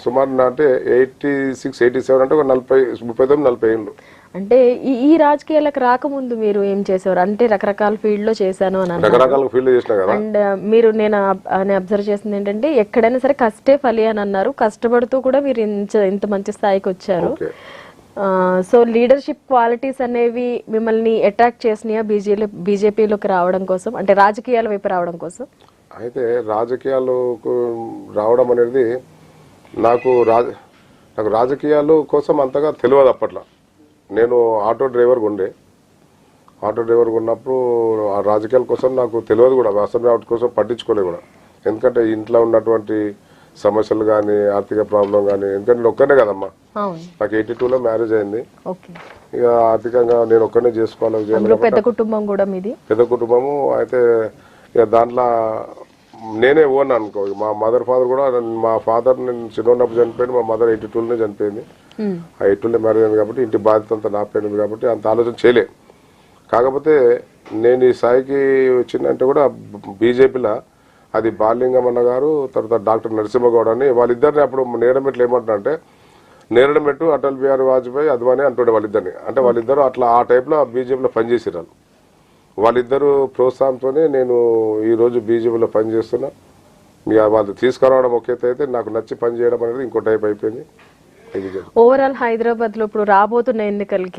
సుమారు అంటే 86, 87 అంటే ఒక 39-40 ఏళ్ళు. అంటే ఈ రాజకీయాలకు రాకముందు మీరు ఏం చేసేవారు? అంటే రకరకాల ఫీల్డ్ లో చేశాను అని అన్నారు. రకరకాల ఫీల్డ్ చేసినా కదా. అండ్ మీరు నేను అబ్జర్వ్ చేసింది ఏంటంటే ఎక్కడైనా సరే కష్టే ఫలి అని అన్నారు. కష్టపడుతూ కూడా మీరు ఇంత మంచి స్థాయికి వచ్చారు. సో లీడర్షిప్ క్వాలిటీస్ అనేవి మిమ్మల్ని అట్రాక్ట్ చేసినాయా బీజేపీలోకి రావడం కోసం, అంటే రాజకీయాల వైపు రావడం కోసం? అయితే రాజకీయాలకు రావడం అనేది నాకు రాజకీయాలు కోసం అంతగా తెలియదు అప్పట్లో. నేను ఆటో డ్రైవర్గా ఉండే. ఆటో డ్రైవర్గా ఉన్నప్పుడు ఆ రాజకీయాల కోసం నాకు తెలియదు కూడా, అసెంబ్లీ వాటి కోసం పట్టించుకోలేదు కూడా. ఎందుకంటే ఇంట్లో ఉన్నటువంటి సమస్యలు కానీ, ఆర్థిక ప్రాబ్లం కానీ, ఎందుకంటే నేను ఒక్కనే కదమ్మా. నాకు 82లో మ్యారేజ్ అయింది. ఇక ఆర్థికంగా నేను ఒక్కనే చేసుకోవాలి. పెద్ద కుటుంబం కూడా మీది? పెద్ద కుటుంబము. అయితే ఇక దాంట్లో నేనే ఓన్ అనుకో. మా మదర్ ఫాదర్ కూడా, మా ఫాదర్ నేను చిన్నప్పుడు చనిపోయింది, మా మదర్ 82లోనే చనిపోయింది. ఆ 82లో మ్యారేజ్ అయింది కాబట్టి ఇంటి బాధ్యత అంతా నా పోయింది కాబట్టి అంత ఆలోచన చేయలే. కాకపోతే నేను ఈ స్థాయికి వచ్చిందంటే కూడా బీజేపీలో అది బాలింగం అన్న గారు, తర్వాత డాక్టర్ నరసింహగౌడ్ అని వాళ్ళిద్దరిని అప్పుడు నేరమెట్లు ఏమంటారంటే, నేరడమెట్టు అటల్ బిహారీ వాజ్పేయి అద్వానీ అంటుండే వాళ్ళిద్దరిని. అంటే వాళ్ళిద్దరు అట్లా ఆ టైప్లో బీజేపీలో పనిచేసారు. వాళ్ళిద్దరు ప్రోత్సాహంతోనే నేను ఈరోజు బీజేపీలో పనిచేస్తున్నా. వాళ్ళు తీసుకురావడం ఒక అయితే నాకు నచ్చి పని చేయడం అనేది ఇంకో టైప్ అయిపోయింది. ఓవరాల్ హైదరాబాద్ లో ఇప్పుడు రాబోతున్న ఎన్నికలకి